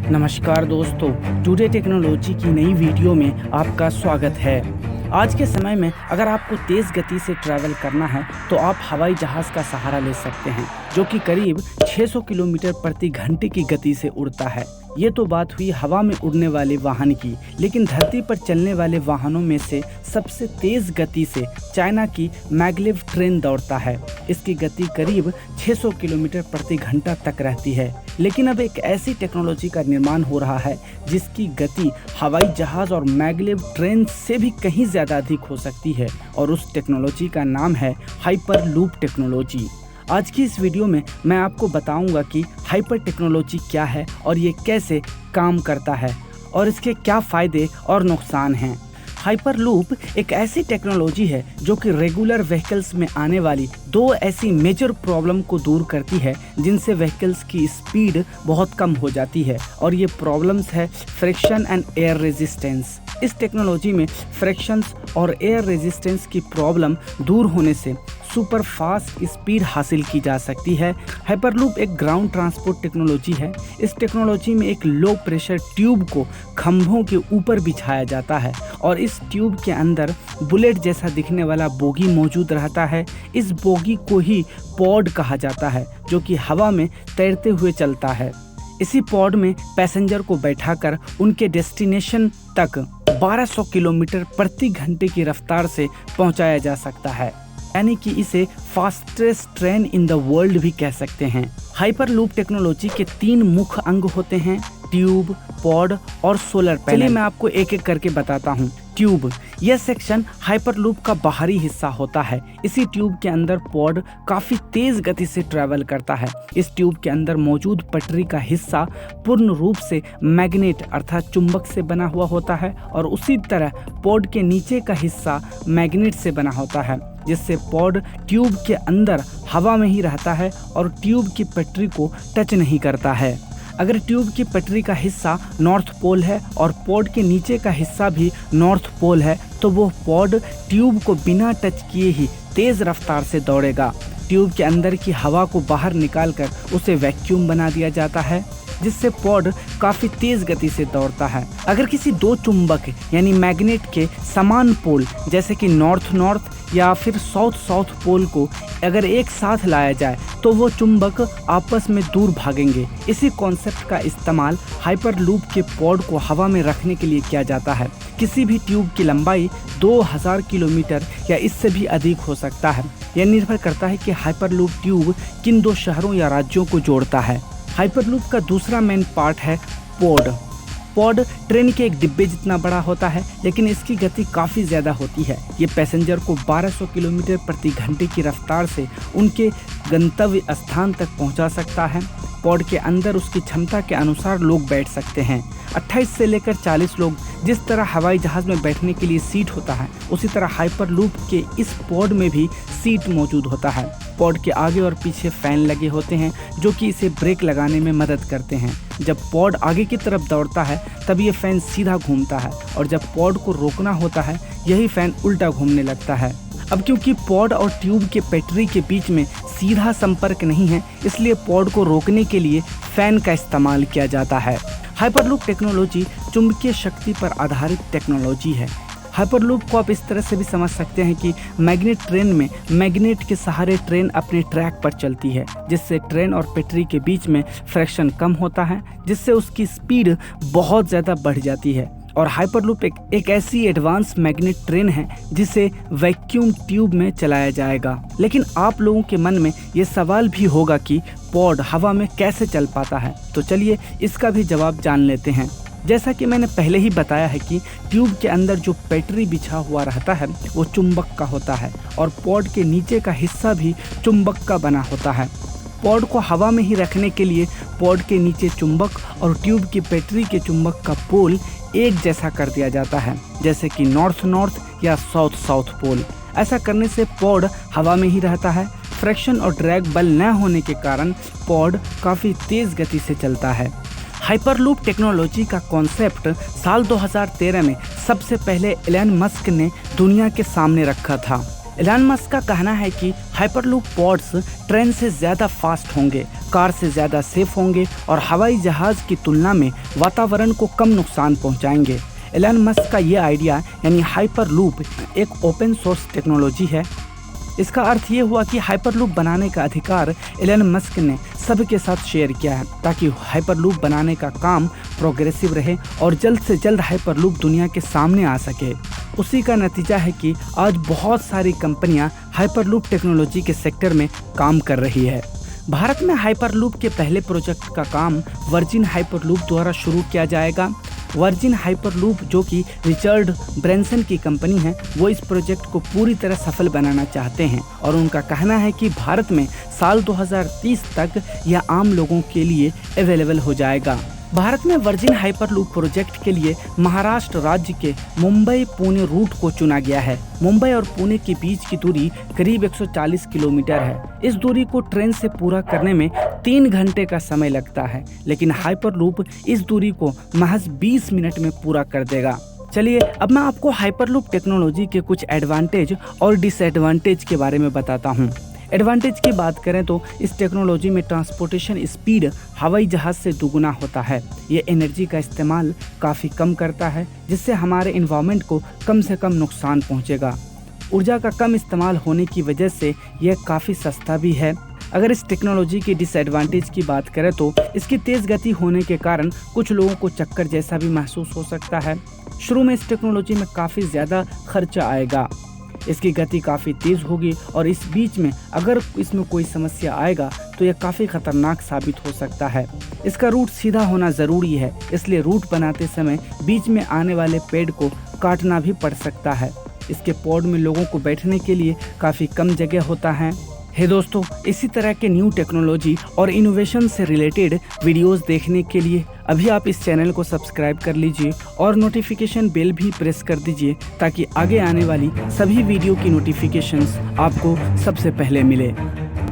नमस्कार दोस्तों, today technology की नई वीडियो में आपका स्वागत है। आज के समय में अगर आपको तेज़ गति से ट्रैवल करना है तो आप हवाई जहाज़ का सहारा ले सकते हैं, जो कि करीब 600 किलोमीटर प्रति घंटे की गति से उड़ता है। ये तो बात हुई हवा में उड़ने वाले वाहन की, लेकिन धरती पर चलने वाले वाहनों में से सबसे तेज़ गति से चाइना की मैगलेव ट्रेन दौड़ता है। इसकी गति करीब 600 किलोमीटर प्रति घंटा तक रहती है। लेकिन अब एक ऐसी टेक्नोलॉजी का निर्माण हो रहा है जिसकी गति हवाई जहाज़ और मैगलेव ट्रेन से भी कहीं ज़्यादा अधिक हो सकती है, और उस टेक्नोलॉजी का नाम है हाइपरलूप टेक्नोलॉजी। आज की इस वीडियो में मैं आपको बताऊंगा कि हाइपर टेक्नोलॉजी क्या है और ये कैसे काम करता है और इसके क्या फ़ायदे और नुकसान हैं। हाइपरलूप एक ऐसी टेक्नोलॉजी है जो कि रेगुलर व्हीकल्स में आने वाली दो ऐसी मेजर प्रॉब्लम को दूर करती है जिनसे व्हीकल्स की स्पीड बहुत कम हो जाती है, और ये प्रॉब्लम्स है फ्रिक्शन एंड एयर रेजिस्टेंस। इस टेक्नोलॉजी में फ्रिक्शंस और एयर रेजिस्टेंस की प्रॉब्लम दूर होने से सुपर फास्ट स्पीड हासिल की जा सकती है। हाइपरलूप एक ग्राउंड ट्रांसपोर्ट टेक्नोलॉजी है। इस टेक्नोलॉजी में एक लो प्रेशर ट्यूब को खंभों के ऊपर बिछाया जाता है और इस ट्यूब के अंदर बुलेट जैसा दिखने वाला बोगी मौजूद रहता है। इस बोगी को ही पॉड कहा जाता है, जो कि हवा में तैरते हुए चलता है। इसी पॉड में पैसेंजर को बैठाकर उनके डेस्टिनेशन तक 1200 किलोमीटर प्रति घंटे की रफ्तार से पहुंचाया जा सकता है, यानी कि इसे fastest train in the world भी कह सकते हैं। हाइपरलूप टेक्नोलॉजी के 3 मुख्य अंग होते हैं: ट्यूब, पॉड और सोलर पैनल। चलिए मैं आपको एक एक करके बताता हूँ। ट्यूब, यह सेक्शन हाइपरलूप का बाहरी हिस्सा होता है। इसी ट्यूब के अंदर पॉड काफ़ी तेज़ गति से ट्रैवल करता है। इस ट्यूब के अंदर मौजूद पटरी का हिस्सा पूर्ण रूप से मैग्नेट अर्थात चुंबक से बना हुआ होता है, और उसी तरह पॉड के नीचे का हिस्सा मैग्नेट से बना होता है, जिससे पॉड ट्यूब के अंदर हवा में ही रहता है और ट्यूब की पटरी को टच नहीं करता है। अगर ट्यूब की पटरी का हिस्सा नॉर्थ पोल है और पॉड के नीचे का हिस्सा भी नॉर्थ पोल है, तो वो पॉड ट्यूब को बिना टच किए ही तेज़ रफ्तार से दौड़ेगा। ट्यूब के अंदर की हवा को बाहर निकालकर उसे वैक्यूम बना दिया जाता है, जिससे पॉड काफ़ी तेज़ गति से दौड़ता है। अगर किसी दो चुंबक यानी मैग्नेट के समान पोल जैसे कि नॉर्थ नॉर्थ या फिर साउथ साउथ पोल को अगर एक साथ लाया जाए तो वो चुंबक आपस में दूर भागेंगे। इसी कॉन्सेप्ट का इस्तेमाल हाइपरलूप के पॉड को हवा में रखने के लिए किया जाता है। किसी भी ट्यूब की लंबाई 2000 किलोमीटर या इससे भी अधिक हो सकता है। यह निर्भर करता है कि हाइपरलूप ट्यूब किन दो शहरों या राज्यों को जोड़ता है। हाइपरलूप का दूसरा मेन पार्ट है पॉड। पॉड ट्रेन के एक डिब्बे जितना बड़ा होता है, लेकिन इसकी गति काफ़ी ज़्यादा होती है। ये पैसेंजर को 1200 किलोमीटर प्रति घंटे की रफ्तार से उनके गंतव्य स्थान तक पहुंचा सकता है। पॉड के अंदर उसकी क्षमता के अनुसार लोग बैठ सकते हैं। 28 से लेकर 40 लोग। जिस तरह हवाई जहाज़ में बैठने के लिए सीट होता है, उसी तरह हाइपरलूप के इस पॉड में भी सीट मौजूद होता है। पॉड के आगे और पीछे फ़ैन लगे होते हैं, जो कि इसे ब्रेक लगाने में मदद करते हैं। जब पॉड आगे की तरफ दौड़ता है तब ये फ़ैन सीधा घूमता है, और जब पॉड को रोकना होता है यही फ़ैन उल्टा घूमने लगता है। अब क्योंकि पॉड और ट्यूब के पटरी के बीच में सीधा संपर्क नहीं है, इसलिए पॉड को रोकने के लिए फ़ैन का इस्तेमाल किया जाता है। हाइपरलूप टेक्नोलॉजी चुंबकीय शक्ति पर आधारित टेक्नोलॉजी है। हाइपरलूप को आप इस तरह से भी समझ सकते हैं कि मैग्नेट ट्रेन में मैग्नेट के सहारे ट्रेन अपने ट्रैक पर चलती है, जिससे ट्रेन और पटरी के बीच में फ्रिक्शन कम होता है, जिससे उसकी स्पीड बहुत ज़्यादा बढ़ जाती है। और हाइपरलूप एक ऐसी एडवांस मैग्नेट ट्रेन है जिसे वैक्यूम ट्यूब में चलाया जाएगा। लेकिन आप लोगों के मन में ये सवाल भी होगा कि पॉड हवा में कैसे चल पाता है, तो चलिए इसका भी जवाब जान लेते हैं। जैसा कि मैंने पहले ही बताया है कि ट्यूब के अंदर जो पटरी बिछा हुआ रहता है वो चुंबक का होता है, और पॉड के नीचे का हिस्सा भी चुंबक का बना होता है। पॉड को हवा में ही रखने के लिए पॉड के नीचे चुंबक और ट्यूब की पटरी के चुंबक का पोल एक जैसा कर दिया जाता है, जैसे कि नॉर्थ नॉर्थ या साउथ साउथ पोल। ऐसा करने से पॉड हवा में ही रहता है। फ्रिक्शन और ड्रैग बल न होने के कारण पॉड काफ़ी तेज़ गति से चलता है। हाइपरलूप टेक्नोलॉजी का कॉन्सेप्ट साल 2013 में सबसे पहले एलन मस्क ने दुनिया के सामने रखा था। एलन मस्क का कहना है कि हाइपरलूप पॉड्स ट्रेन से ज़्यादा फास्ट होंगे, कार से ज़्यादा सेफ होंगे और हवाई जहाज़ की तुलना में वातावरण को कम नुकसान पहुंचाएंगे। एलन मस्क का ये आइडिया यानी हाइपरलूप एक ओपन सोर्स टेक्नोलॉजी है। इसका अर्थ ये हुआ कि हाइपरलूप बनाने का अधिकार एलन मस्क ने सबके साथ शेयर किया है ताकि हाइपरलूप बनाने का काम प्रोग्रेसिव रहे और जल्द से जल्द हाइपरलूप दुनिया के सामने आ सके। उसी का नतीजा है कि आज बहुत सारी कंपनियां हाइपरलूप टेक्नोलॉजी के सेक्टर में काम कर रही है। भारत में हाइपरलूप के पहले प्रोजेक्ट का काम वर्जिन हाइपरलूप द्वारा शुरू किया जाएगा। वर्जिन हाइपरलूप, जो कि रिचर्ड ब्रैंसन की कंपनी है, वो इस प्रोजेक्ट को पूरी तरह सफल बनाना चाहते हैं और उनका कहना है कि भारत में साल 2030 तक यह आम लोगों के लिए अवेलेबल हो जाएगा। भारत में वर्जिन हाइपरलूप प्रोजेक्ट के लिए महाराष्ट्र राज्य के मुंबई पुणे रूट को चुना गया है। मुंबई और पुणे के बीच की दूरी करीब 140 किलोमीटर है। इस दूरी को ट्रेन से पूरा करने में 3 घंटे का समय लगता है, लेकिन हाइपरलूप इस दूरी को महज 20 मिनट में पूरा कर देगा। चलिए अब मैं आपको हाइपरलूप टेक्नोलॉजी के कुछ एडवांटेज और डिसएडवांटेज के बारे में बताता हूँ। एडवांटेज की बात करें तो इस टेक्नोलॉजी में ट्रांसपोर्टेशन स्पीड हवाई जहाज़ से दुगुना होता है। ये एनर्जी का इस्तेमाल काफ़ी कम करता है, जिससे हमारे इन्वायरमेंट को कम से कम नुकसान पहुंचेगा। ऊर्जा का कम इस्तेमाल होने की वजह से यह काफ़ी सस्ता भी है। अगर इस टेक्नोलॉजी की डिसएडवांटेज की बात करें तो इसकी तेज़ गति होने के कारण कुछ लोगों को चक्कर जैसा भी महसूस हो सकता है। शुरू में इस टेक्नोलॉजी में काफ़ी ज़्यादा खर्चा आएगा। इसकी गति काफ़ी तेज़ होगी और इस बीच में अगर इसमें कोई समस्या आएगा तो यह काफ़ी खतरनाक साबित हो सकता है। इसका रूट सीधा होना ज़रूरी है, इसलिए रूट बनाते समय बीच में आने वाले पेड़ को काटना भी पड़ सकता है। इसके पॉड में लोगों को बैठने के लिए काफ़ी कम जगह होता है। हे दोस्तों, इसी तरह के न्यू टेक्नोलॉजी और इनोवेशन से रिलेटेड वीडियोस देखने के लिए अभी आप इस चैनल को सब्सक्राइब कर लीजिए और नोटिफिकेशन बेल भी प्रेस कर दीजिए ताकि आगे आने वाली सभी वीडियो की नोटिफिकेशंस आपको सबसे पहले मिले।